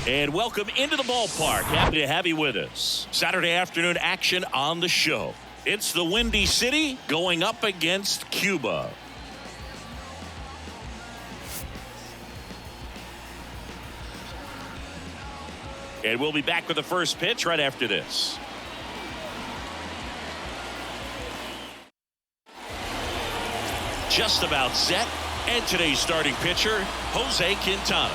And welcome into the ballpark. Happy to have you with us. Saturday afternoon action on the show. It's the Windy City going up against Cuba. And we'll be back with the first pitch right after this. Just about set. And today's starting pitcher, Jose Quintana.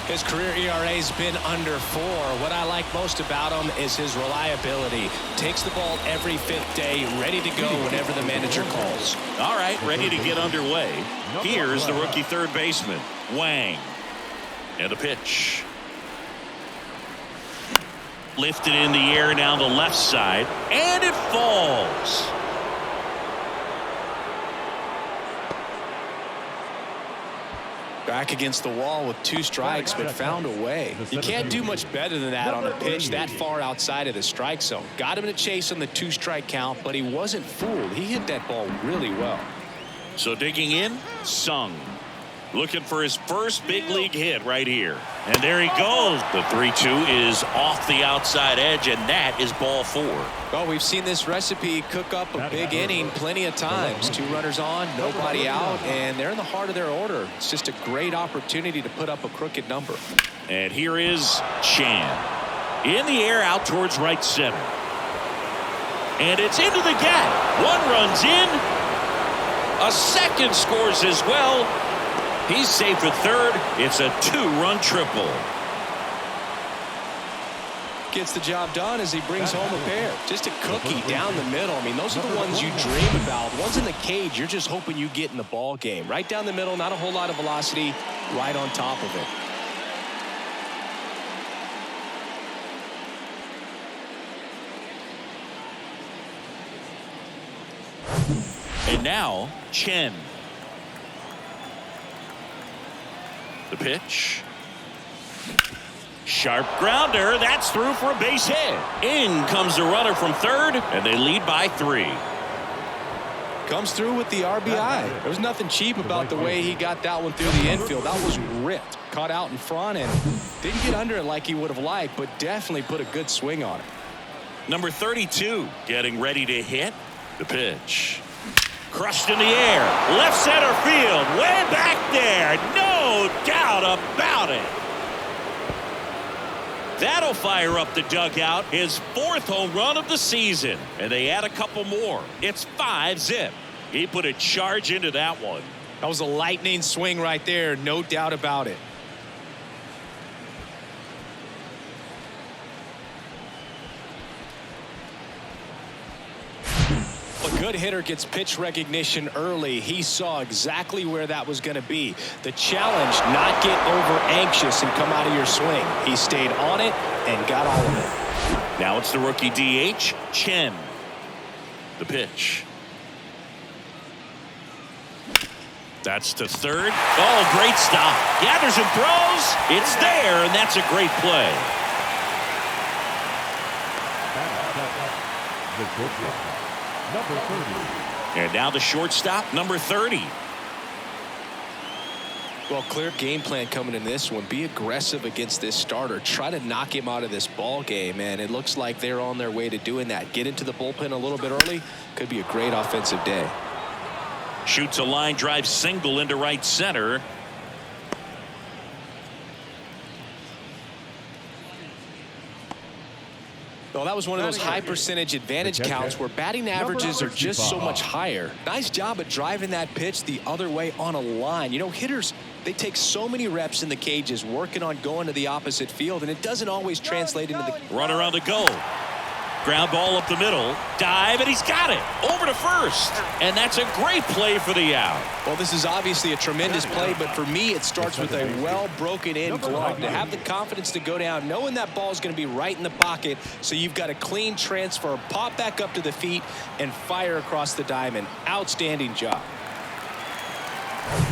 His career ERA's been under 4. What I like most about him is his reliability. Takes the ball every 5th day, ready to go whenever the manager calls. All right, ready to get underway. Here's the rookie third baseman, Wang. And the pitch. Lifted in the air down the left side, and it falls. Back against the wall with 2 strikes, but found a way. You can't do much better than that on a pitch that far outside of the strike zone. Got him to chase on the 2-strike count, but he wasn't fooled. He hit that ball really well. So digging in, Sung. Looking for his first big league hit right here. And there he goes. The 3-2 is off the outside edge, and that is ball 4. Well, we've seen this recipe cook up a big inning plenty of times. 2 runners on, nobody out, and they're in the heart of their order. It's just a great opportunity to put up a crooked number. And here is Chan. In the air out towards right center. And it's into the gap. 1 runs in. A second scores as well. He's safe at third. It's a 2-run triple. Gets the job done as he brings home a pair. Just a cookie down the middle. I mean, those are the ones you dream about. Ones in the cage, you're just hoping you get in the ball game. Right down the middle, not a whole lot of velocity, right on top of it. And now, Chen. The pitch. Sharp grounder. That's through for a base hit. In comes the runner from third, and they lead by 3. Comes through with the RBI. There was nothing cheap about the way he got that one through the infield. That was ripped. Caught out in front and didn't get under it like he would have liked, but definitely put a good swing on it. Number 32 getting ready to hit. The pitch. Crushed in the air. Left center field. Way back there. No doubt about it. That'll fire up the dugout. His 4th home run of the season. And they add a couple more. It's 5-zip. He put a charge into that one. That was a lightning swing right there. No doubt about it. A good hitter gets pitch recognition early. He saw exactly where that was going to be. The challenge, not get over anxious and come out of your swing. He stayed on it and got all of it. Now it's the rookie DH, Chen. The pitch. That's to third. Oh, great stop. Gathers and throws. It's there, and that's a great play. Number 30. And now the shortstop, number 30. Well, clear game plan coming in this one. Be aggressive against this starter. Try to knock him out of this ball game, and it looks like they're on their way to doing that. Get into the bullpen a little bit early. Could be a great offensive day. Shoots a line drive single into right center. Well, that was one of those high percentage advantage counts where batting averages are just so much higher. Nice job at driving that pitch the other way on a line. You know, hitters, they take so many reps in the cages working on going to the opposite field, and it doesn't always translate into the runner on the go. Ground ball up the middle. Dive, and he's got it. Over to first. And that's a great play for the out. Well, this is obviously a tremendous play, but for me, it starts with a well-broken-in glove. To have the confidence to go down, knowing that ball is going to be right in the pocket, so you've got a clean transfer, pop back up to the feet, and fire across the diamond. Outstanding job.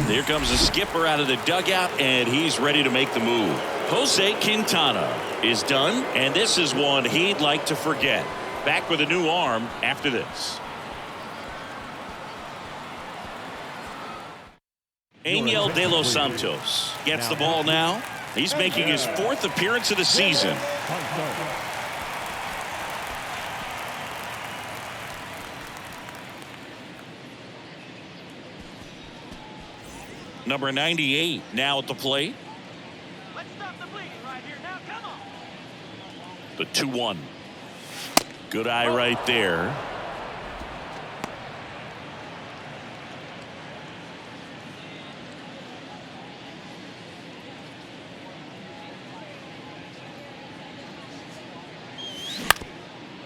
Here comes the skipper out of the dugout, and he's ready to make the move. Jose Quintana is done, and this is one he'd like to forget. Back with a new arm after this. Angel De Los Santos gets the ball now. He's making his 4th appearance of the season. Number 98 now at the plate. Let's stop the bleeding right here. Now, come on. The 2-1. Good eye right there.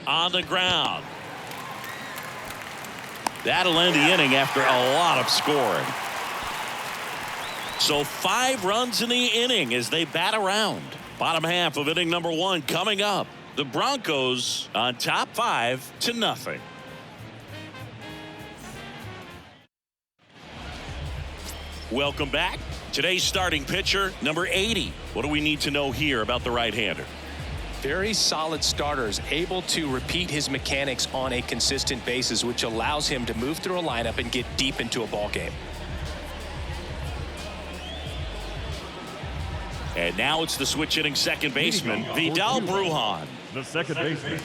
On the ground. That'll end the inning after a lot of scoring. So 5 runs in the inning as they bat around. Bottom half of inning number 1 coming up. The Broncos on top 5-0. Welcome back. Today's starting pitcher, number 80. What do we need to know here about the right-hander? Very solid starters, able to repeat his mechanics on a consistent basis, which allows him to move through a lineup and get deep into a ball game. And now it's the switch-hitting second baseman, Vidal Brujan. The second baseman.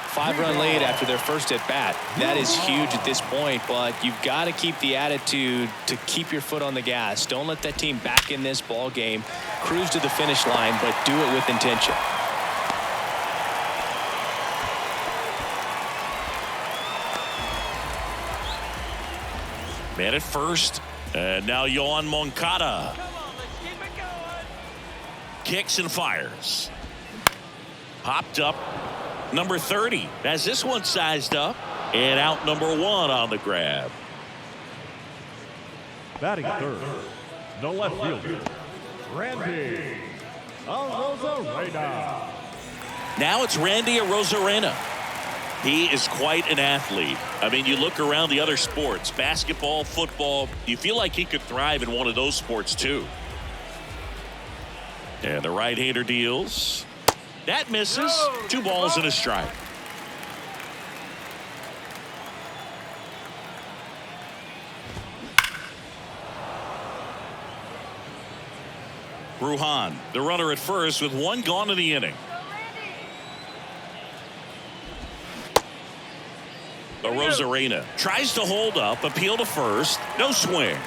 5-run lead after their first at-bat. That is huge at this point, but you've got to keep the attitude to keep your foot on the gas. Don't let that team back in this ball game. Cruise to the finish line, but do it with intention. Man at first, and now Yohan Moncada. Come on, let's keep it going. Kicks and fires. Popped up. Number 30 has this one sized up. And out number 1 on the grab. Batting third, the left fielder, Randy Arozarena. Now it's Randy Arozarena. He is quite an athlete. I mean, you look around the other sports, basketball, football, you feel like he could thrive in one of those sports too. And the right-hander deals. That misses. 2 balls and a strike. Brujan, the runner at first with 1 gone in the inning. Arozarena tries to hold up, appeal to first, no swing.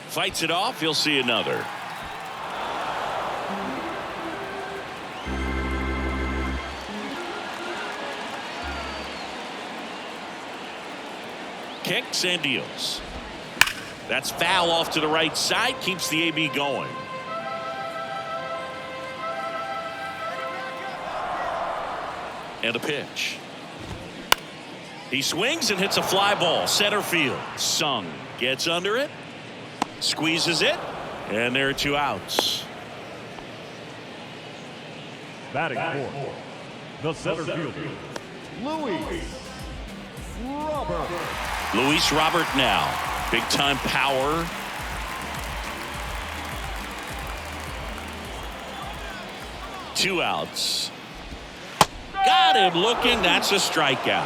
Fights it off, he'll see another. Kicks and deals. That's foul off to the right side, keeps the AB going. And a pitch. He swings and hits a fly ball, center field. Sung gets under it, squeezes it, and there are 2 outs. Batting fourth, the center fielder, Luis Robert now. Big time power. Two outs. Got him looking. That's a strikeout.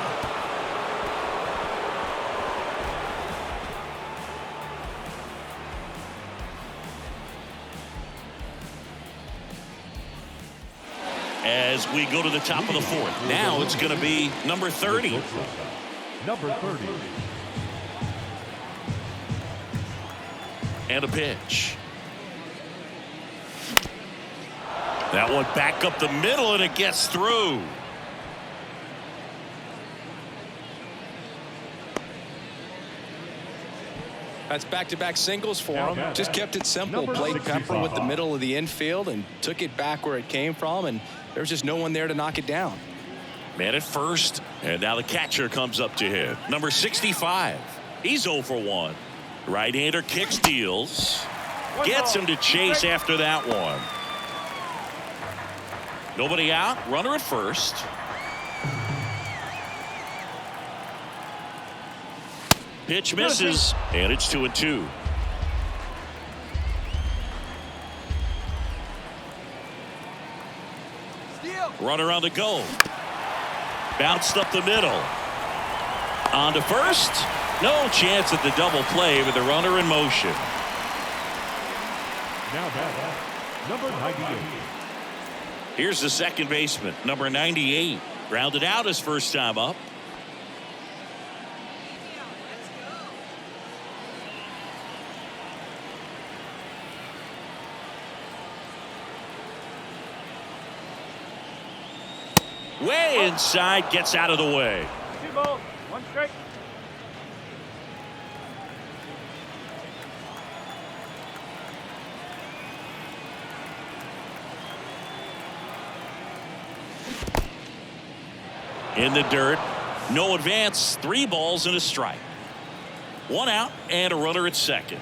As we go to the top of the 4th. Now it's going to be number 30. Number 30. And a pitch. That one back up the middle, and it gets through. That's back-to-back singles for him. Just kept it simple. Played pepper with the middle of the infield and took it back where it came from, and there was just no one there to knock it down. Man at first, and now the catcher comes up to him. Number 65. He's 0 for 1. Right-hander kicks, deals. Gets him to chase after that one. Nobody out. Runner at first. Pitch misses, and it's 2-2. Runner on the go. Bounced up the middle. On to first. No chance at the double play with the runner in motion. Now back, number 98. Here's the second baseman, number 98. Grounded out his first time up. Way inside, gets out of the way. 2 balls, 1 strike. In the dirt, no advance, 3 balls and a strike. 1 out and a runner at second.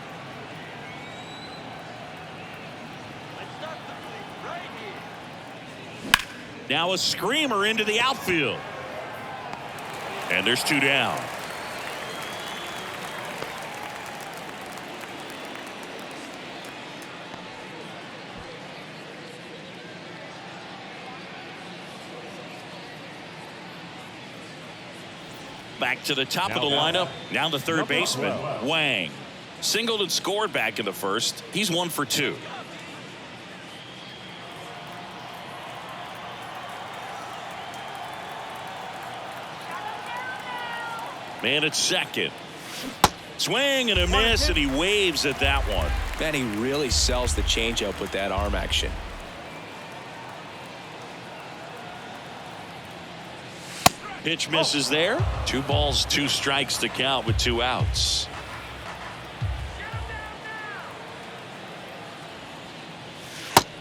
Let's start the play right here. Now a screamer into the outfield. And there's 2 down. Back to the top of the lineup. Now the third baseman, Wang. Singled and scored back in the first. He's 1 for 2. Man at second. Swing and a miss, and he waves at that one. Man, he really sells the changeup with that arm action. Pitch misses there. 2 balls, 2 strikes to count with 2 outs.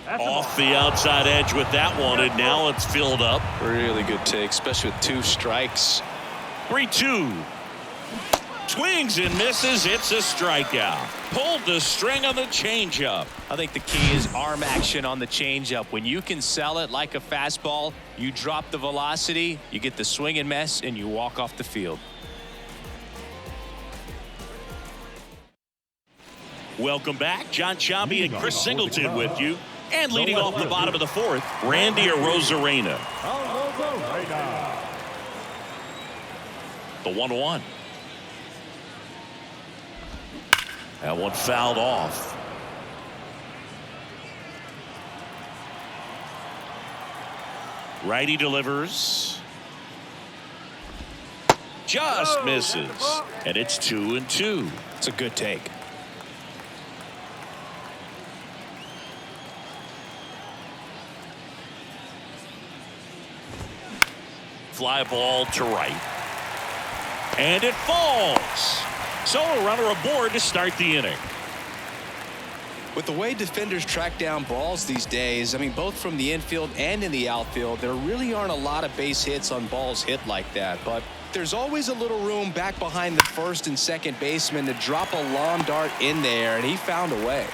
Off the outside edge with that one, and now it's filled up. Really good take, especially with 2 strikes. 3-2. Swings and misses. It's a strikeout. Pulled the string on the changeup. I think the key is arm action on the changeup. When you can sell it like a fastball, you drop the velocity, you get the swing and miss, and you walk off the field. Welcome back. John Chambi and Chris Singleton with you. And leading off the bottom of the 4th, Randy Arozarena. The 1-1. That one fouled off. Righty delivers. Just misses. And it's 2-2. It's a good take. Fly ball to right. And it falls. So a runner aboard to start the inning. With the way defenders track down balls these days, I mean, both from the infield and in the outfield, there really aren't a lot of base hits on balls hit like that. But there's always a little room back behind the first and second baseman to drop a long dart in there, and he found a way.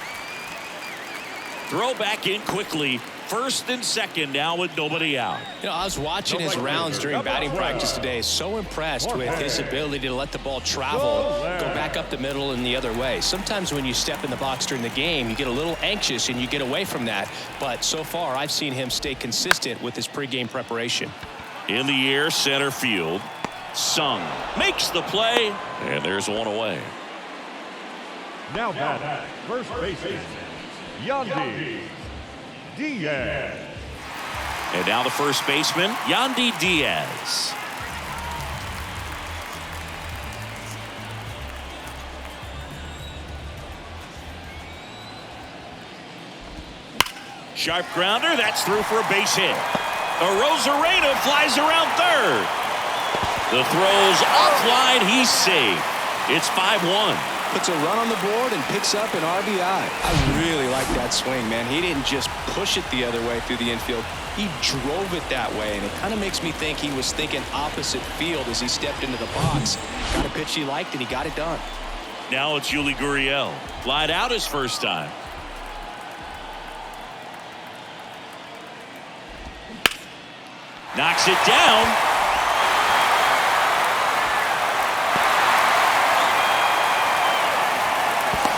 Throw back in quickly. First and second now with nobody out. You know, I was watching his rounds during batting practice today. So impressed with his ability to let the ball travel, go back up the middle and the other way. Sometimes when you step in the box during the game, you get a little anxious and you get away from that. But so far, I've seen him stay consistent with his pregame preparation. In the air, center field. Sung makes the play, and there's one away. Now back, first baseman, Yandy Diaz. And now the first baseman, Yandy Diaz. Sharp grounder, that's through for a base hit. Arozarena flies around third. The throw's offline, he's safe. It's 5-1. Puts a run on the board and picks up an RBI. I really like that swing, man. He didn't just push it the other way through the infield. He drove it that way, and it kind of makes me think he was thinking opposite field as he stepped into the box. Got a pitch he liked, and he got it done. Now it's Yuli Gurriel. Flied out his first time. Knocks it down.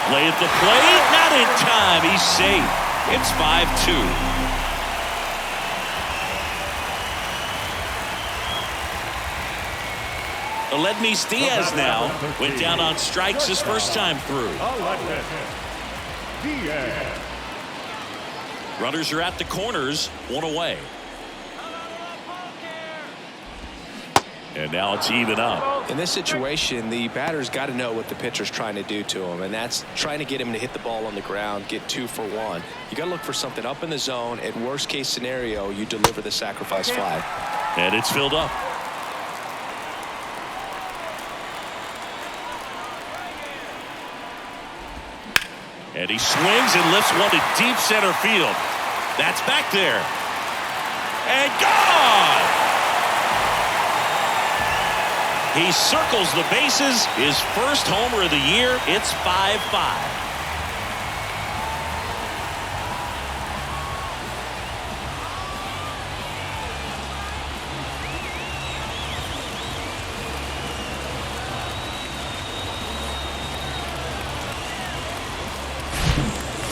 Play at the plate, not in time. He's safe. It's 5-2. Aledmys Diaz now went down on strikes his first time through. Diaz. Runners are at the corners, one away. And now it's even up. In this situation, the batter's got to know what the pitcher's trying to do to him, and that's trying to get him to hit the ball on the ground, get 2 for 1. You got to look for something up in the zone. At worst case scenario, you deliver the sacrifice fly. And it's filled up. And he swings and lifts one to deep center field. That's back there. And gone! He circles the bases. His first homer of the year. It's 5-5.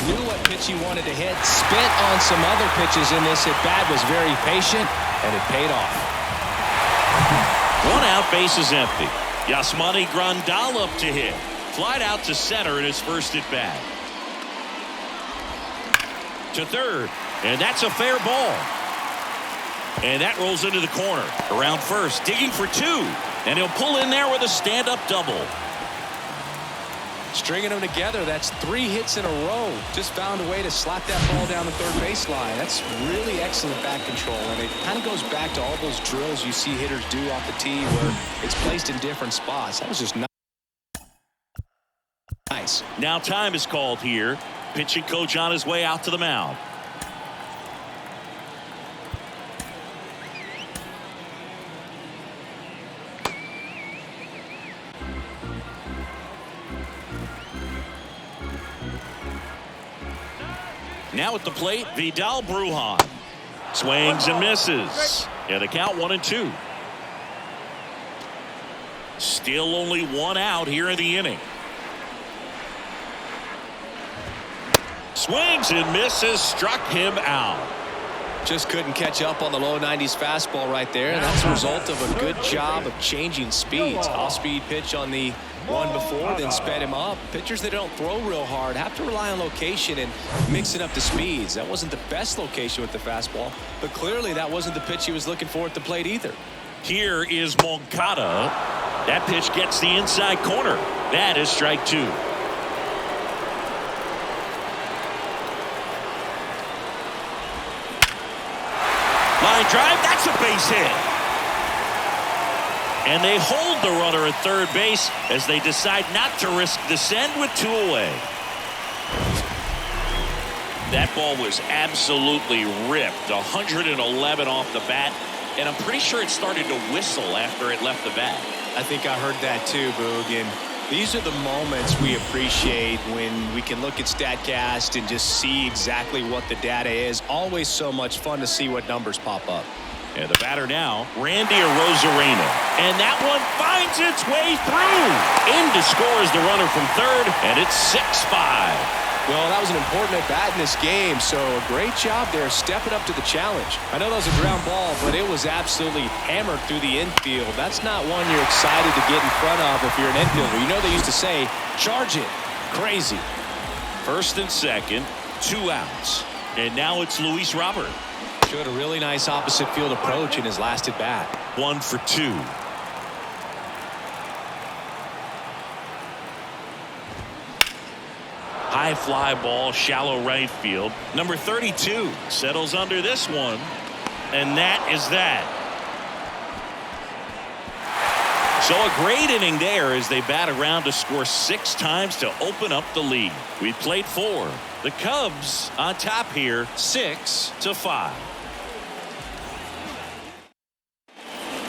Knew what pitch he wanted to hit. Spent on some other pitches in this at bat. Was very patient, and it paid off. 1 out, bases empty. Yasmani Grandal up to hit. Flied out to center in his first at bat. To third, and that's a fair ball. And that rolls into the corner. Around first, digging for 2. And he'll pull in there with a stand-up double. Stringing them together, that's 3 hits in a row. Just found a way to slap that ball down the third baseline. That's really excellent bat control, and it kind of goes back to all those drills you see hitters do off the tee where it's placed in different spots. That was just nice. Now time is called here. Pitching coach on his way out to the mound. Now at the plate, Vidal Brujan. Swings and misses. And the count 1-2. Still only 1 out here in the inning. Swings and misses. Struck him out. Just couldn't catch up on the low 90s fastball right there. And that's a result of a good job of changing speeds. Off-speed pitch on the one before, then sped him up. Pitchers that don't throw real hard have to rely on location and mixing up the speeds. That wasn't the best location with the fastball, but clearly that wasn't the pitch he was looking for at the plate either. Here is Moncada. That pitch gets the inside corner. That is strike 2. Line drive, that's a base hit. And they hold the runner at third base as they decide not to risk the send with 2 away. That ball was absolutely ripped. 111 off the bat. And I'm pretty sure it started to whistle after it left the bat. I think I heard that too, Boog. And these are the moments we appreciate when we can look at StatCast and just see exactly what the data is. Always so much fun to see what numbers pop up. And the batter now, Randy Arozarena. And that one finds its way through. In to score is the runner from third, and it's 6-5. Well, that was an important at-bat in this game, so a great job there stepping up to the challenge. I know that was a ground ball, but it was absolutely hammered through the infield. That's not one you're excited to get in front of if you're an infielder. You know they used to say, charge it. Crazy. First and second, 2 outs. And now it's Luis Robert. Showed a really nice opposite field approach in his last at bat. 1 for 2. High fly ball, shallow right field. Number 32 settles under this one. And that is that. So a great inning there as they bat around to score 6 times to open up the lead. We've played 4. The Cubs on top here, 6-5.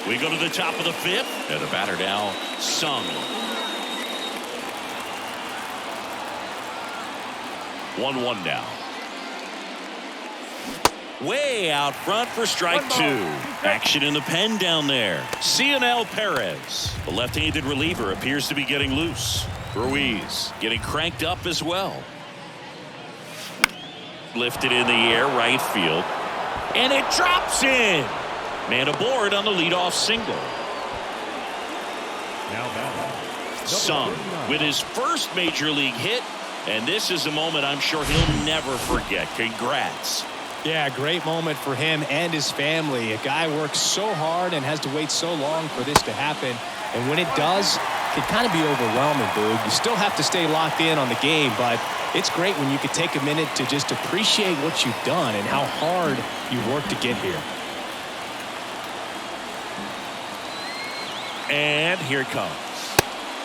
We go to the top of the 5th, and the batter now, Sung. 1-1 now. Way out front for strike 2. Action in the pen down there. Cionel Perez. The left-handed reliever appears to be getting loose. Ruiz getting cranked up as well. Lifted in the air, right field. And it drops in. Man aboard on the leadoff single. Now batting. Sung with his first major league hit, and this is a moment I'm sure he'll never forget. Congrats. Yeah, great moment for him and his family. A guy works so hard and has to wait so long for this to happen. And when it does, it can kind of be overwhelming, dude. You still have to stay locked in on the game, but it's great when you can take a minute to just appreciate what you've done and how hard you worked to get here. And here it comes.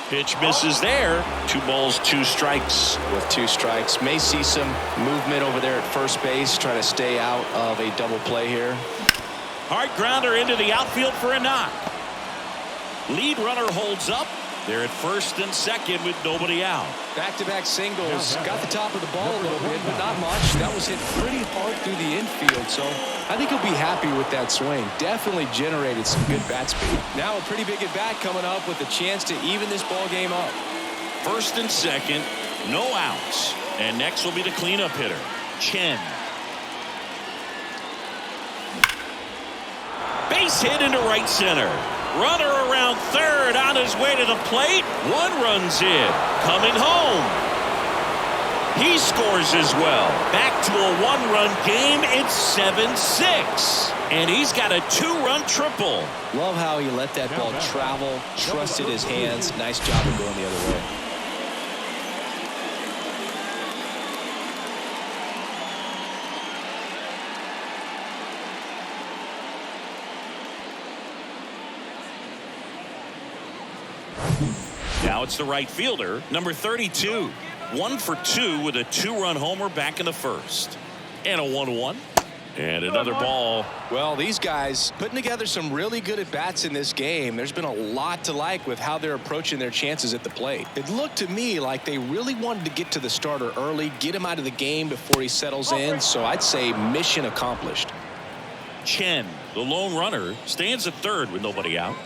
Pitch misses there. 2 balls, 2 strikes. With 2 strikes, may see some movement over there at first base, trying to stay out of a double play here. Hard grounder into the outfield for a knock. Lead runner holds up. They're at first and second with nobody out. Back-to-back singles. Got the top of the ball a little bit, but not much. That was hit pretty hard through the infield, so I think he'll be happy with that swing. Definitely generated some good bat speed. Now a pretty big at-bat coming up with a chance to even this ball game up. First and second, no outs. And next will be the cleanup hitter, Chen. Base hit into right center. Runner around third on his way to the plate. 1 runs in. Coming home. He scores as well. Back to a 1-run game. It's 7-6. And he's got a 2-run triple. Love how he let that ball travel, trusted his hands. Nice job of going the other way. Now it's the right fielder, number 32. 1 for 2 with a 2-run homer back in the first. And a 1-1. And another ball. Well, these guys putting together some really good at-bats in this game. There's been a lot to like with how they're approaching their chances at the plate. It looked to me like they really wanted to get to the starter early, get him out of the game before he settles in. So I'd say mission accomplished. Chen, the lone runner, stands at third with nobody out.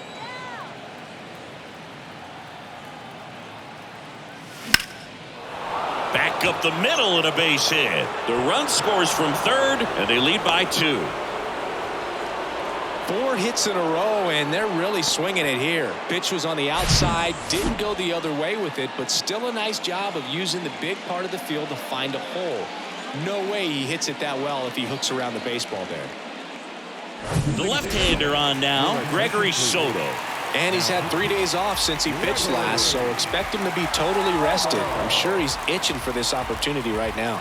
Back up the middle and a base hit. The run scores from third, and they lead by 2. 4 hits in a row, and they're really swinging it here. Pitch was on the outside, didn't go the other way with it, but still a nice job of using the big part of the field to find a hole. No way he hits it that well if he hooks around the baseball there. The left-hander on now, Gregory Soto. And he's had 3 days off since he pitched last, so expect him to be totally rested. I'm sure he's itching for this opportunity right now.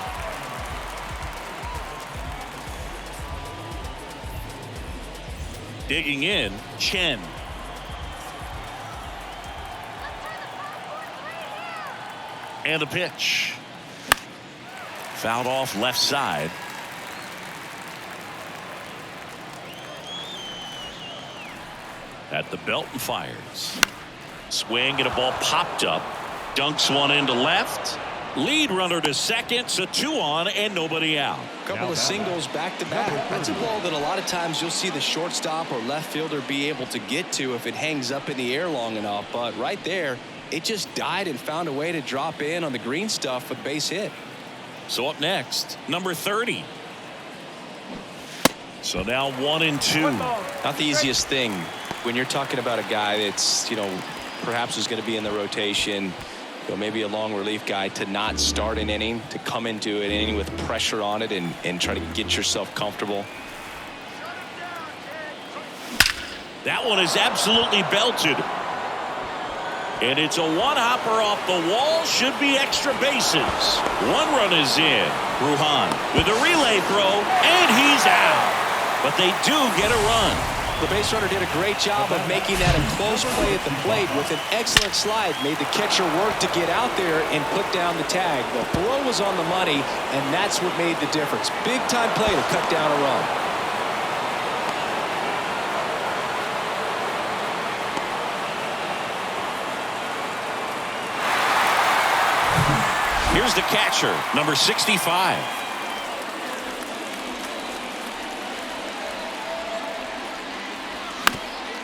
Digging in, Chen. And a pitch. Fouled off left side. At the belt and fires. Swing and a ball popped up. Dunks one into left. Lead runner to second, so 2 on and nobody out. Couple of singles back to back. That's a ball that a lot of times you'll see the shortstop or left fielder be able to get to if it hangs up in the air long enough. But right there, it just died and found a way to drop in on the green stuff with base hit. So up next, number 30. So now 1 and 2. Not the easiest thing when you're talking about a guy that's, perhaps is going to be in the rotation, maybe a long relief guy, to not start an inning, to come into an inning with pressure on it and try to get yourself comfortable. That one is absolutely belted. And it's a one-hopper off the wall. Should be extra bases. 1 run is in. Bruhan with a relay throw, and he's out. But they do get a run. The base runner did a great job of making that a close play at the plate with an excellent slide. Made the catcher work to get out there and put down the tag. The throw was on the money, and that's what made the difference. Big-time play to cut down a run. Here's the catcher, number 65.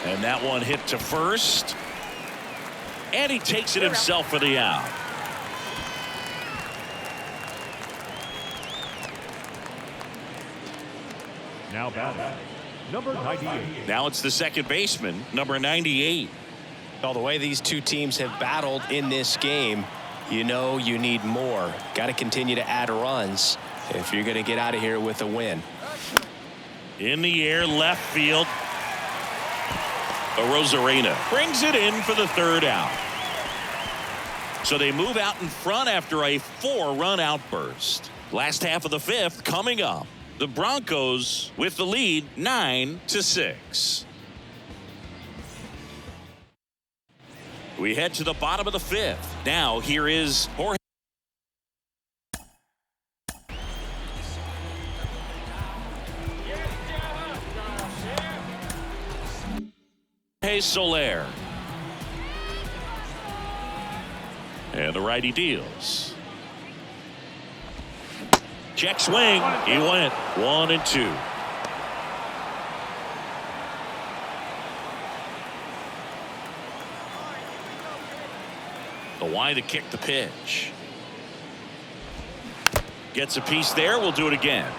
And that one hit to first. And he takes it himself for the out. Now batting, number 98. Now it's the second baseman, number 98. Well, the way these two teams have battled in this game, you know you need more. Got to continue to add runs if you're going to get out of here with a win. In the air, left field. Rosarena brings it in for the third out. So they move out in front after a 4-run outburst. Last half of the fifth coming up. The Broncos with the lead 9-6. We head to the bottom of the fifth. Now here is Jorge Soler. And the righty deals. Check swing. He went 1-2. The wide to kick the pitch. Gets a piece there. We'll do it again.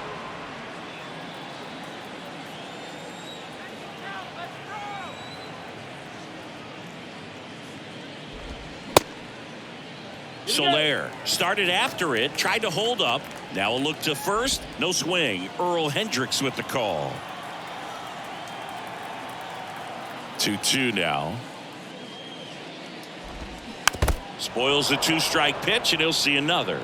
Soler started after it, tried to hold up. Now a look to first. No swing. Earl Hendricks with the call. 2-2 now. Spoils the 2-strike pitch, and he'll see another.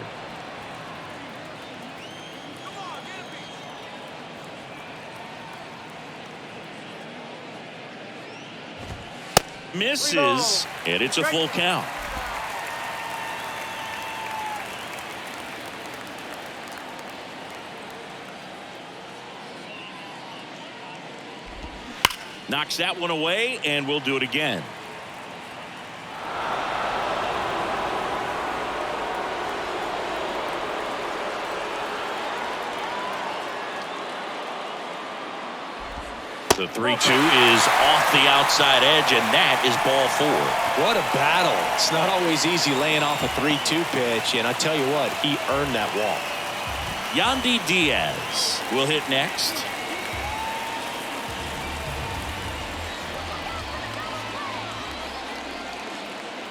Misses, and it's a full count. Knocks that one away, and we'll do it again. The 3-2 is off the outside edge, and that is ball 4. What a battle. It's not always easy laying off a 3-2 pitch, and I tell you what, he earned that walk. Yandy Diaz will hit next.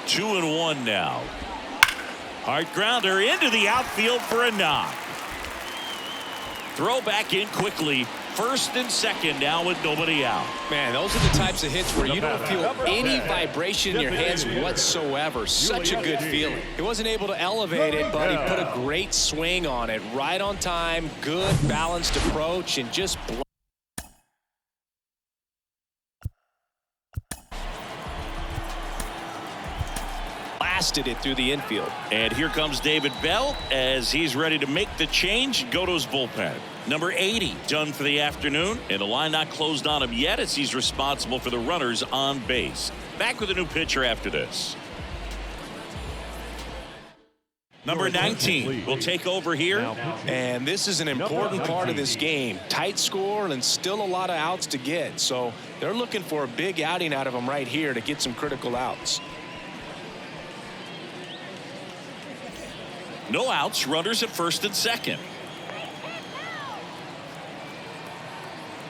Two and one now. Hard grounder into the outfield for a knock. Throw back in quickly. First and second now with nobody out. Man, those are the types of hits where you don't feel any vibration in your hands whatsoever. Such a good feeling. He wasn't able to elevate it, but he put a great swing on it. Right on time, good balanced approach, and just blasted it through the infield. And here comes David Bell as he's ready to make the change. Go to his bullpen. Number 80 done for the afternoon, and the line not closed on him yet as he's responsible for the runners on base. Back with a new pitcher after this. Number 19 will take over here. And this is an important part of this game. Tight score and still a lot of outs to get. So they're looking for a big outing out of him right here to get some critical outs. No outs, runners at first and second.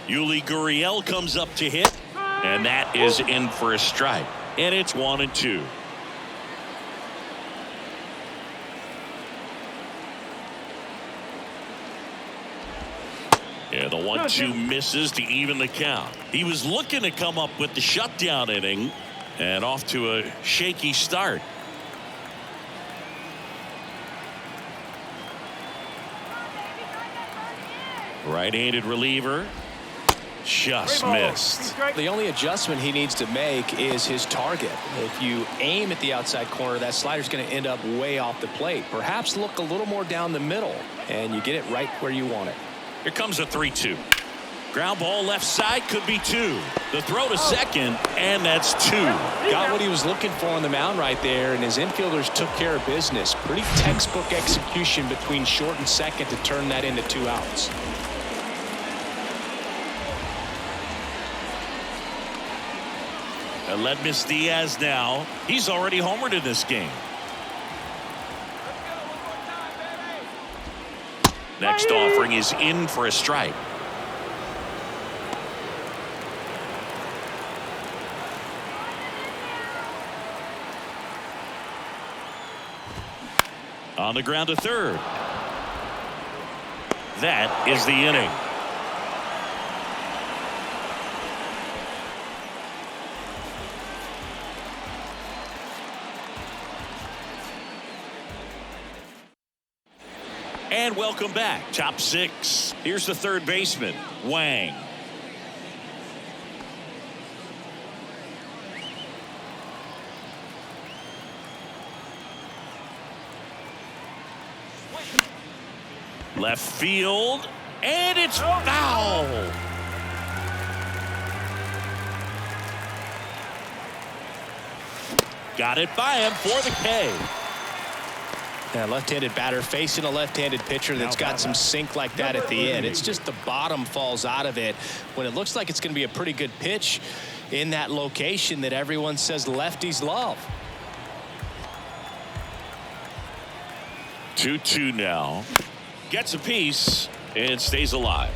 Yuli Gurriel comes up to hit, and that is in for a strike. And it's 1-2. Yeah, the 1-2 misses to even the count. He was looking to come up with the shutdown inning, and off to a shaky start. Right-handed reliever. Just missed. The only adjustment he needs to make is his target. If you aim at the outside corner, that slider's going to end up way off the plate. Perhaps look a little more down the middle, and you get it right where you want it. Here comes a 3-2. Ground ball left side, could be 2. The throw to second, and that's 2. Got what he was looking for on the mound right there, and his infielders took care of business. Pretty textbook execution between short and second to turn that into 2 outs. Aledmys Diaz now. He's already homered in this game. Next offering is in for a strike. On the ground to third. That is the inning. And welcome back. Top six. Here's the third baseman, Wang. Left field, and it's foul. Got it by him for the K. Yeah, left-handed batter facing a left-handed pitcher that's got some sink like that at the end. It's just the bottom falls out of it when it looks like it's going to be a pretty good pitch in that location that everyone says lefties love. 2-2 now. Gets a piece and stays alive.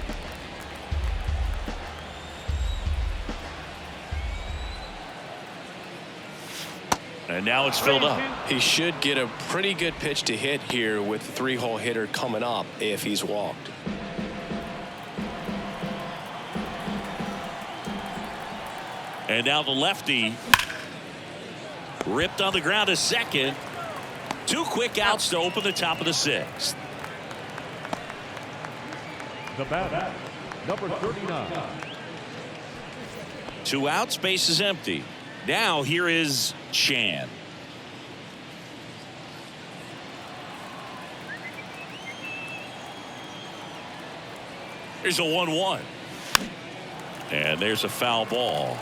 And now it's filled up. He should get a pretty good pitch to hit here with the three-hole hitter coming up if he's walked. And now the lefty ripped on the ground to second. 2 quick outs to open the top of the sixth. The batter, number 39. 2 outs, base is empty. Now here is Chan. Here's a 1-1. And there's a foul ball.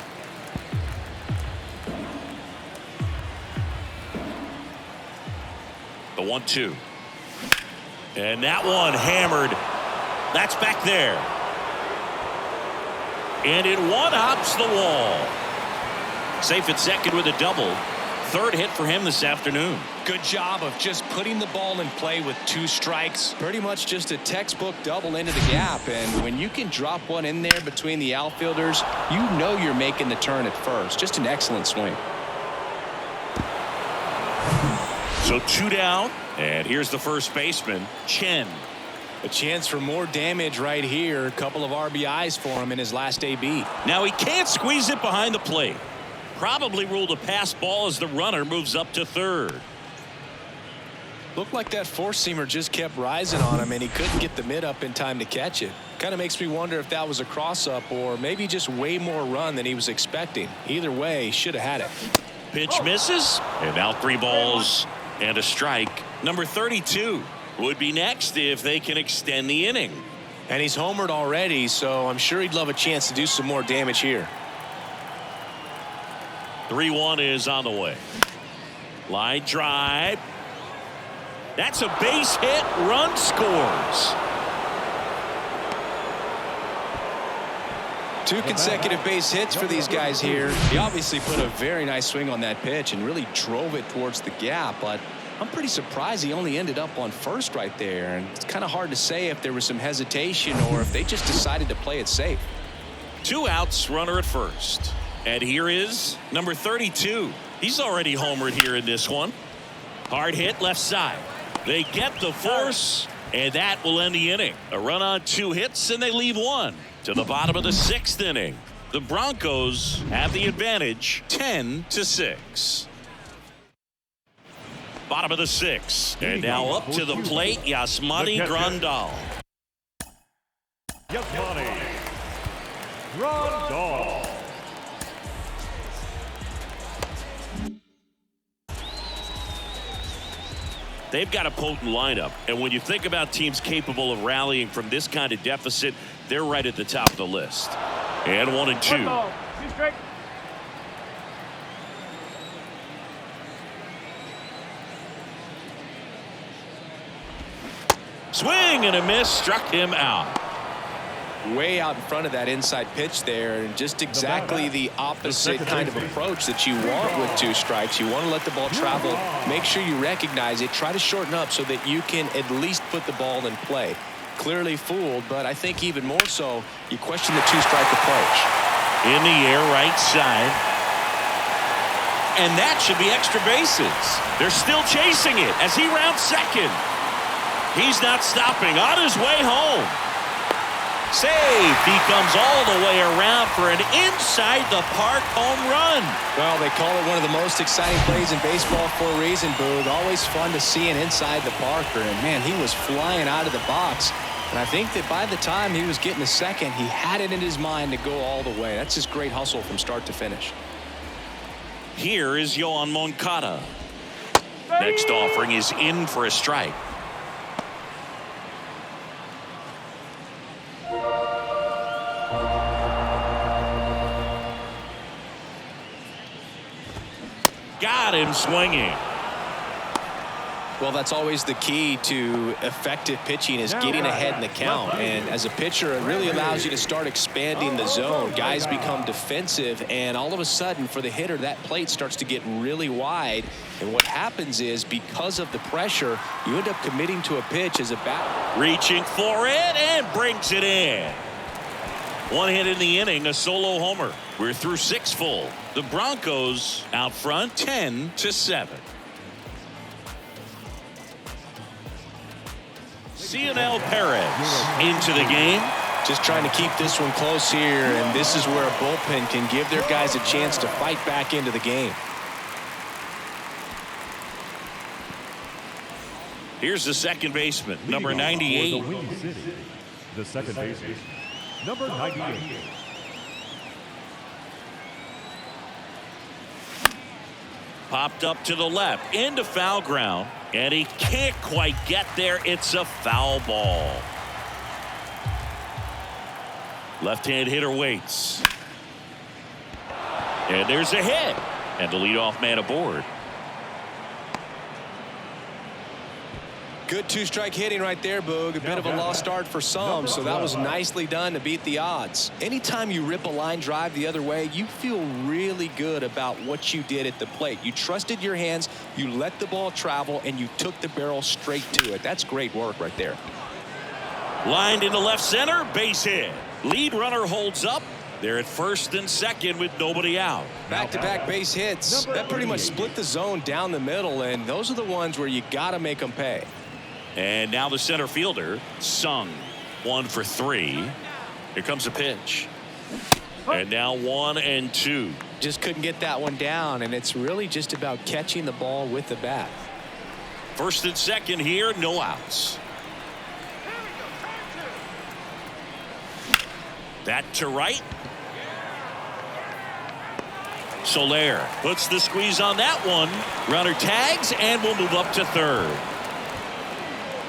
The 1-2. And that one hammered. That's back there. And it one-hops the wall. Safe at second with a double. Third hit for him this afternoon. Good job of just putting the ball in play with 2 strikes. Pretty much just a textbook double into the gap. And when you can drop one in there between the outfielders, you know you're making the turn at first. Just an excellent swing. So 2 down. And here's the first baseman, Chen. A chance for more damage right here. A couple of RBIs for him in his last AB. Now he can't squeeze it behind the plate. Probably ruled a pass ball as the runner moves up to third. Looked like that four-seamer just kept rising on him, and he couldn't get the mid up in time to catch it. Kind of makes me wonder if that was a cross-up or maybe just way more run than he was expecting. Either way, should have had it. Pitch misses, and now 3 balls and a strike. Number 32 would be next if they can extend the inning. And he's homered already, so I'm sure he'd love a chance to do some more damage here. 3-1 is on the way. Line drive. That's a base hit. Run scores. 2 consecutive base hits for these guys here. He obviously put a very nice swing on that pitch and really drove it towards the gap, but I'm pretty surprised he only ended up on first right there. And it's kind of hard to say if there was some hesitation or if they just decided to play it safe. 2 outs, runner at first. And here is number 32. He's already homered here in this one. Hard hit left side. They get the force, and that will end the inning. A run on 2 hits, and they leave 1. To the bottom of the 6th inning. The Broncos have the advantage, 10-6. Bottom of the 6th. And now up to the plate, Yasmani Grandal. Yasmani Grandal. They've got a potent lineup, and when you think about teams capable of rallying from this kind of deficit, they're right at the top of the list. And 1-2. Swing and a miss, struck him out. Way out in front of that inside pitch there, and just exactly the opposite kind of approach that you want with 2 strikes. You want to let the ball travel, make sure you recognize it, try to shorten up so that you can at least put the ball in play. Clearly fooled, but I think even more so, you question the 2-strike approach. In the air, right side. and that should be extra bases. They're still chasing it as he rounds second. He's not stopping on his way home. Safe. He comes all the way around for an inside-the-park home run. Well, they call it one of the most exciting plays in baseball for a reason, Boog. Always fun to see an inside-the-parker. And, man, he was flying out of the box. And I think that by the time he was getting to second, he had it in his mind to go all the way. That's just great hustle from start to finish. Here is Yohan Moncada. Next offering is in for a strike. Got him swinging. Well, that's always the key to effective pitching is getting ahead in the count. And as a pitcher, it really allows you to start expanding the zone. Guys become defensive, and all of a sudden, for the hitter, that plate starts to get really wide. And what happens is, because of the pressure, you end up committing to a pitch as a batter. Reaching for it and brings it in. One hit in the inning, a solo homer. We're through 6 full. The Broncos out front 10-7. Cionel Perez into the game. Just trying to keep this one close here, and this is where a bullpen can give their guys a chance to fight back into the game. Here's the second baseman, number 98. The second baseman, number 98. Popped up to the left, into foul ground, and he can't quite get there. It's a foul ball. Left-hand hitter waits. And there's a hit. And the leadoff man aboard. Good two-strike hitting right there, Boog. A bit of a lost start for some, so that was nicely done to beat the odds. Anytime you rip a line drive the other way, you feel really good about what you did at the plate. You trusted your hands, you let the ball travel, and you took the barrel straight to it. That's great work right there. Lined into left center, base hit. Lead runner holds up. They're at first and second with nobody out. Back-to-back base hits. That pretty much split the zone down the middle, and those are the ones where you got to make them pay. And now the center fielder, Sung, 1 for 3. Here comes a pitch. And now 1-2. Just couldn't get that one down, and it's really just about catching the ball with the bat. First and second here, no outs. That to right. Soler puts the squeeze on that one. Runner tags and will move up to third.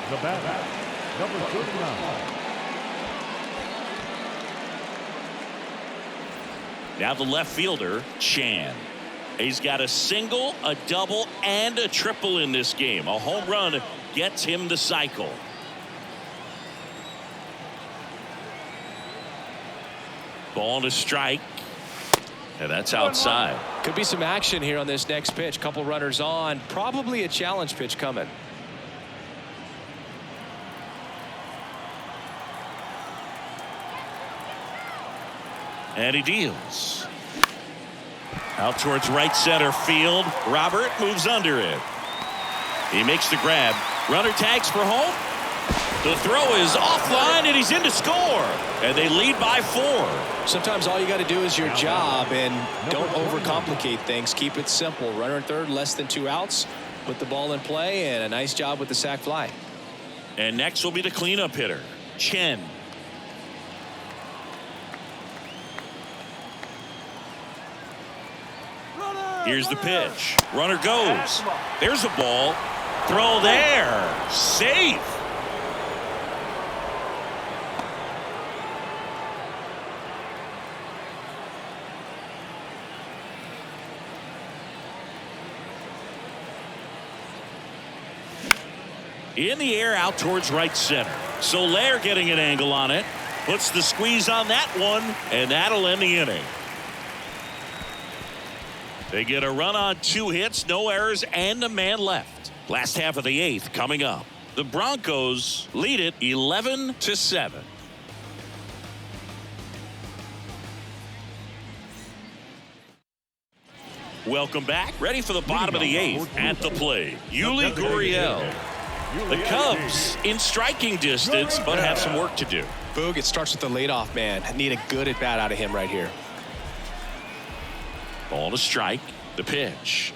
The batter, number 39. Now the left fielder, Chan. He's got a single, a double, and a triple in this game. A home run gets him the cycle. Ball to strike. And that's outside. Could be some action here on this next pitch. Couple runners on. Probably a challenge pitch coming. And he deals. Out towards right center field. Robert moves under it. He makes the grab. Runner tags for home. The throw is offline, and he's in to score. And they lead by 4. Sometimes all you got to do is your job, and don't overcomplicate things. Keep it simple. Runner in third, less than 2 outs. Put the ball in play, and a nice job with the sac fly. And next will be the cleanup hitter, Chen. Here's the pitch. Runner goes. There's a ball. Throw there. Safe. In the air out towards right center. Soler getting an angle on it. Puts the squeeze on that one, and that'll end the inning. They get a run on 2 hits, no errors, and a man left. Last half of the 8th coming up. The Broncos lead it 11-7. Welcome back. Ready for the bottom of the 8th. At the plate, Yuli Gurriel. The Cubs in striking distance, but have some work to do. Boog, it starts with the leadoff man. Need a good at-bat out of him right here. Ball to strike. The pitch.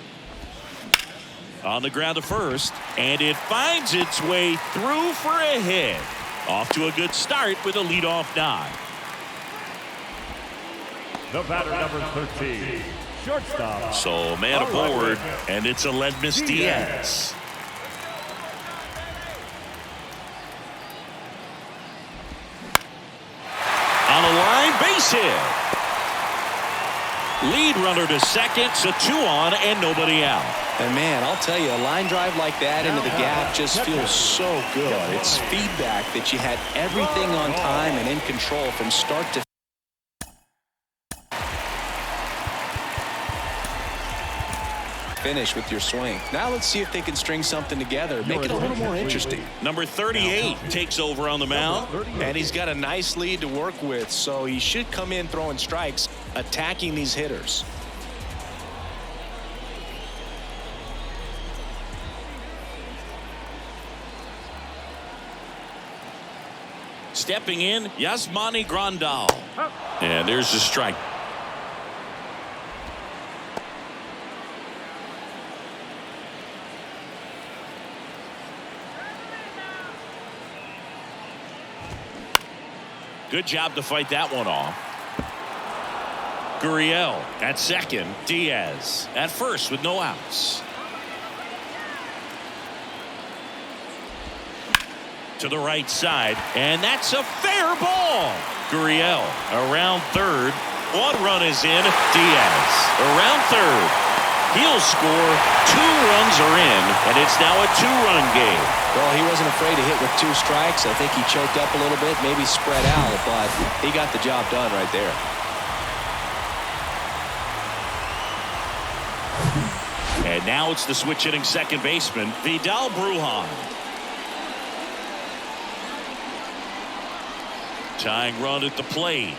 On the ground to first, and it finds its way through for a hit. Off to a good start with a leadoff nod. The batter, number 13, shortstop. So man aboard, and it's Aledmys Diaz. On the line, base hit. Lead runner to second, so 2 on and nobody out. And man, I'll tell you, a line drive like that into the gap just feels so good. It's feedback that you had everything on time and in control from start to finish with your swing. Now let's see if they can string something together, make it a little more interesting. Number 38 takes over on the mound. And he's got a nice lead to work with, so he should come in throwing strikes, attacking these hitters. Stepping in, Yasmani Grandal. And there's the strike. Good job to fight that one off. Gurriel at second. Diaz at first with no outs. To the right side, and that's a fair ball. Gurriel around third. 1 run is in. Diaz around third. He'll score. 2 runs are in, and it's now a 2-run game. Well, he wasn't afraid to hit with 2 strikes. I think he choked up a little bit, maybe spread out, but he got the job done right there. And now it's the switch hitting second baseman, Vidal Brujan. Tying run at the plate.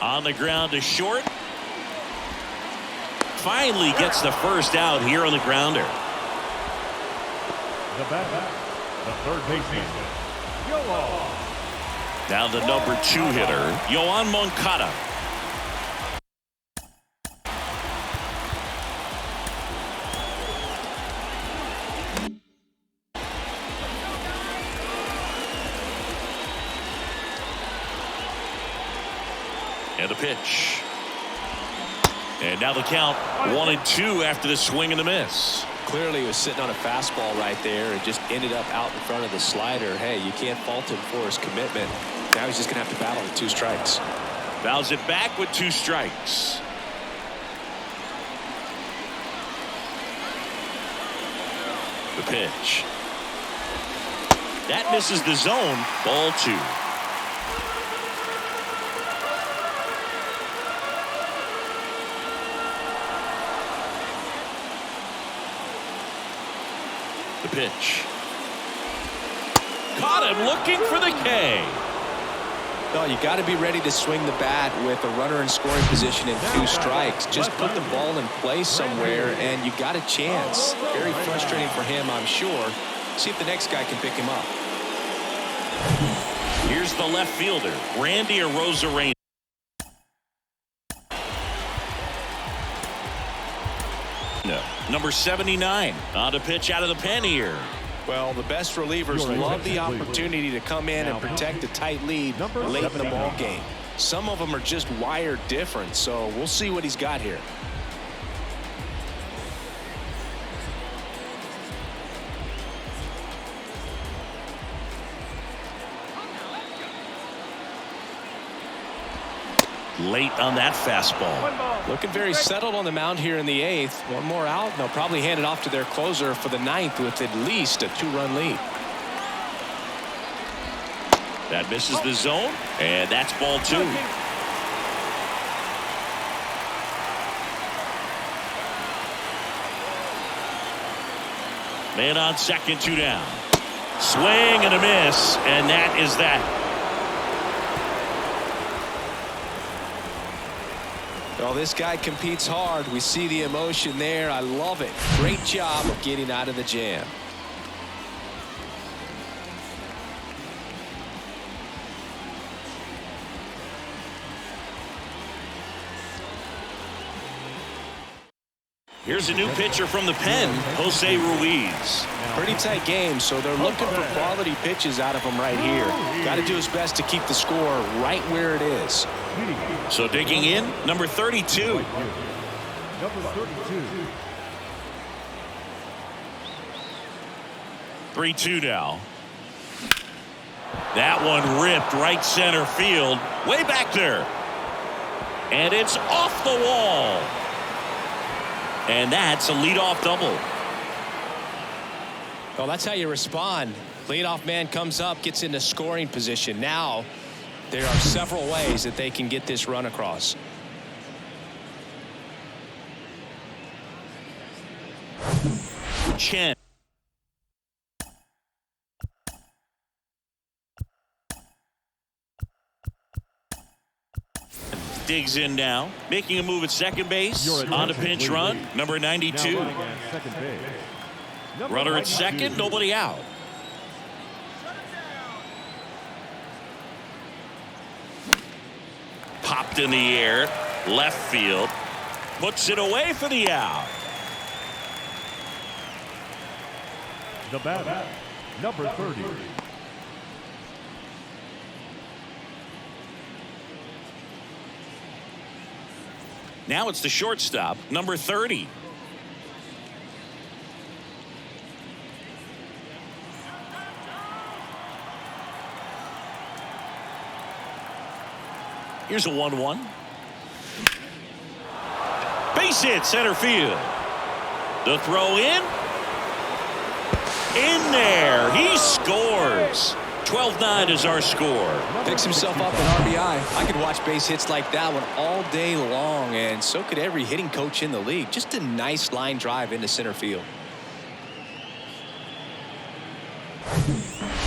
On the ground to short. Finally gets the first out here on the grounder. The batter, the third baseman, Yoan. Now the number 2 hitter, Yoan Moncada. And the pitch. And now the count 1-2 after the swing and the miss. Clearly he was sitting on a fastball right there and just ended up out in front of the slider. Hey, you can't fault him for his commitment. Now he's just going to have to battle with 2 strikes. Fouls it back with 2 strikes. The pitch. That misses the zone. Ball 2. The pitch. Caught him looking for the K. No, you got to be ready to swing the bat with a runner in scoring position and 2 strikes. Just put the ball in place somewhere and you got a chance. Very frustrating for him, I'm sure. See if the next guy can pick him up. Here's the left fielder, Randy Arozarena. Number 79 on the pitch out of the pen here. Well, the best relievers love the opportunity to come in and protect a tight lead late in the ball game. Some of them are just wired different, so we'll see what he's got here. Late on that fastball. Looking very settled on the mound here in the 8th. 1 more out, and they'll probably hand it off to their closer for the 9th with at least a 2-run lead. That misses the zone, and that's ball 2. Man on second, 2 down. Swing and a miss, and that is that. Well, this guy competes hard. We see the emotion there. I love it. Great job of getting out of the jam. Here's a new pitcher from the pen, Jose Ruiz. Pretty tight game, so they're looking for quality pitches out of him right here. Got to do his best to keep the score right where it is. So digging in, number 32. Number 32. 3-2 now. That one ripped right center field, way back there. And it's off the wall. And that's a leadoff double. Well, that's how you respond. Leadoff man comes up, gets into scoring position. Now, there are several ways that they can get this run across. Chen. Digs in now, making a move at second base on a pinch run, number 92. Runner at second, nobody out. Popped in the air, left field, puts it away for the out. The batter, number 30. Now it's the shortstop, number 30. Here's a 1-1. Base hit, center field. The throw in. In there. He scores. 12-9 is our score. Picks himself up an RBI. I could watch base hits like that one all day long, and so could every hitting coach in the league. Just a nice line drive into center field.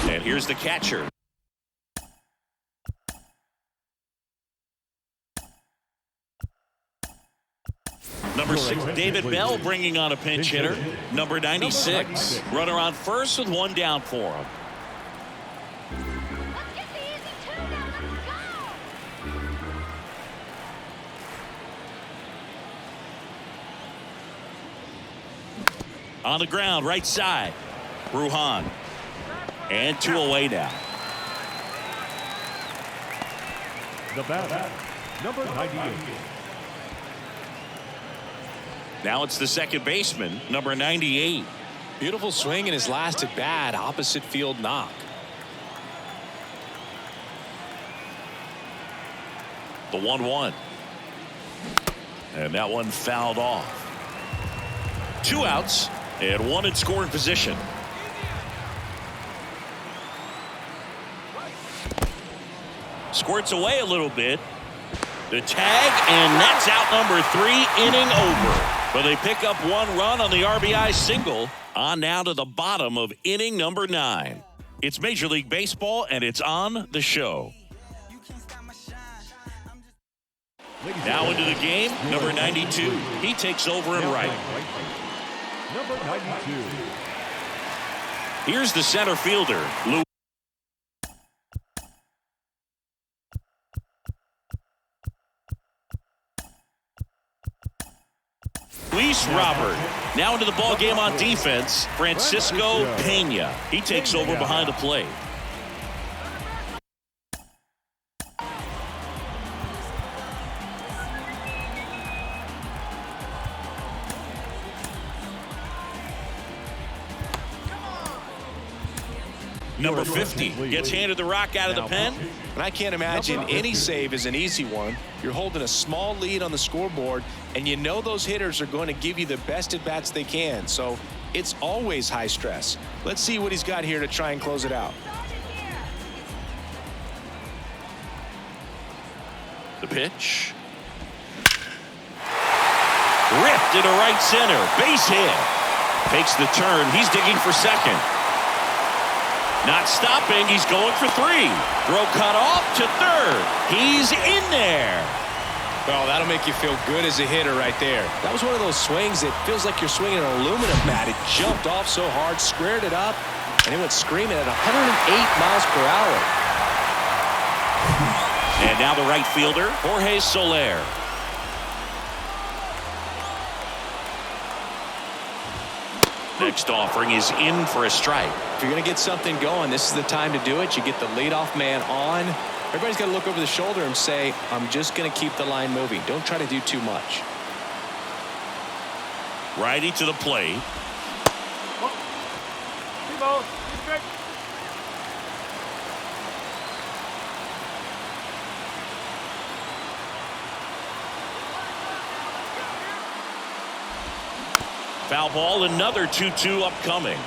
And here's the catcher. Number 6, David Bell bringing on a pinch hitter. Number 96. Runner on first with one down for him. On the ground, right side. Bruhan. And 2 away now. The batter, number 98. Now it's the second baseman, number 98. Beautiful swing in his last at bat, opposite field knock. The 1-1. And that one fouled off. 2 outs and 1 in scoring position. Squirts away a little bit. The tag, and that's out number 3, inning over. But they pick up 1 run on the RBI single. On now to the bottom of inning number 9. It's Major League Baseball, and it's on the show. Now into the game, number 92. He takes over in right. Number 92. Here's the center fielder, Luis Robert. Now into the ball game on defense, Francisco Pena. He takes over behind the plate. Number 50 gets handed the rock out of the pen. And I can't imagine any save is an easy one. You're holding a small lead on the scoreboard, and you know those hitters are going to give you the best at-bats they can. So it's always high stress. Let's see what he's got here to try and close it out. The pitch. Ripped into right center. Base hit. Takes the turn. He's digging for second. Not stopping. He's going for 3. Throw cut off to third. He's in there. Well, that'll make you feel good as a hitter right there. That was one of those swings that feels like you're swinging an aluminum mat. It jumped off so hard, squared it up, and it went screaming at 108 miles per hour. And now the right fielder, Jorge Soler. Next offering is in for a strike. If you're going to get something going, this is the time to do it. You get the leadoff man on. Everybody's got to look over the shoulder and say, I'm just going to keep the line moving. Don't try to do too much. Righty to the plate. Two balls, two strikes. Foul ball, another 2-2 upcoming.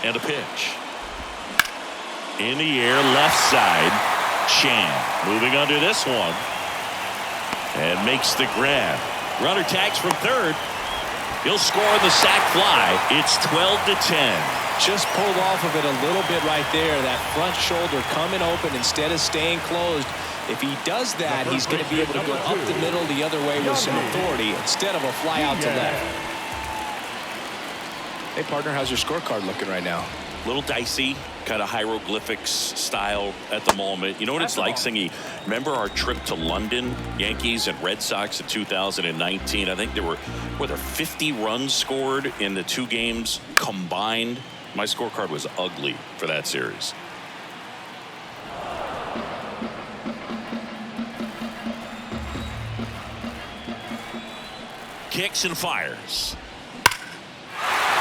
And a pitch. In the air, left side. Chan moving under this one. And makes the grab. Runner tags from third. He'll score on the sac fly. It's 12-10. Just pulled off of it a little bit right there. That front shoulder coming open instead of staying closed. If he does that, he's going to be able to go up the middle the other way with some authority instead of a fly out to left. Hey, partner, how's your scorecard looking right now? A little dicey, kind of hieroglyphics style at the moment. You know what it's like, Singy? Remember our trip to London, Yankees and Red Sox in 2019? I think there were 50 runs scored in the two games combined. My scorecard was ugly for that series. Kicks and fires.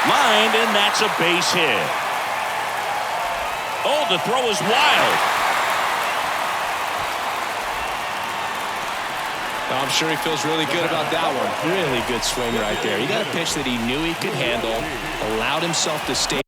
Lined, and that's a base hit. Oh, the throw is wild. Well, I'm sure he feels really good about that one. Really good swing right there. He got a pitch that he knew he could handle, allowed himself to stay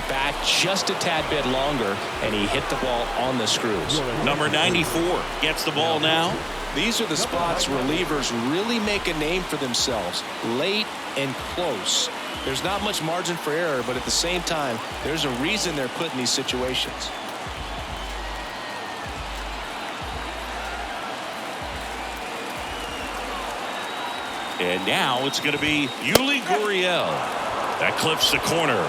back just a tad bit longer, and he hit the ball on the screws. Number 94 gets the ball now. These are the spots relievers really make a name for themselves, late and close. There's not much margin for error, but at the same time, there's a reason they're put in these situations. And now it's going to be Yuli Gurriel. That clips the corner.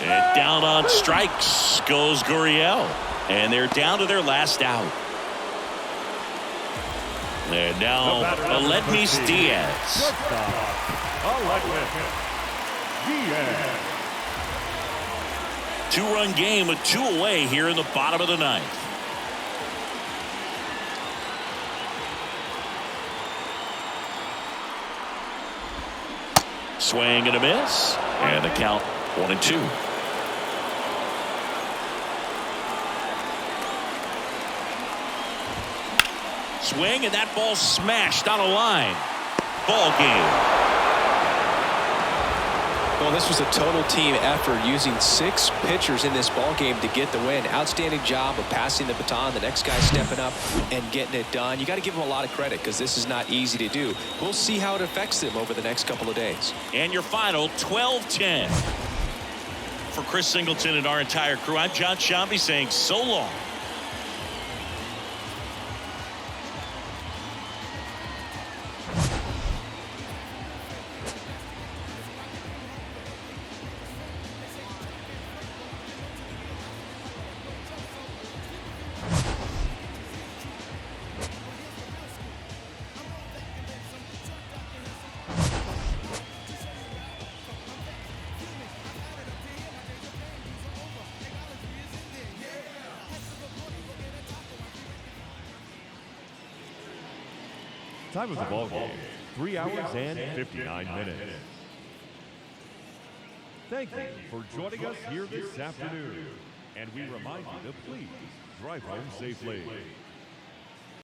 And down on strikes goes Gurriel. And they're down to their last out. And now Aledmys Diaz. Diaz. Two-run game with two away here in the bottom of the ninth. Swing and a miss. And the count 1-2. Swing, and that ball smashed on a line. Ball game. Well, this was a total team effort, using 6 pitchers in this ball game to get the win. Outstanding job of passing the baton. The next guy stepping up and getting it done. You got to give them a lot of credit because this is not easy to do. We'll see how it affects them over the next couple of days. And your final 12-10. For Chris Singleton and our entire crew, I'm John Shambi saying so long. Time of the ball game, 3 hours and 59 minutes. Thank you for joining us here this afternoon. And we remind you to please drive home safely.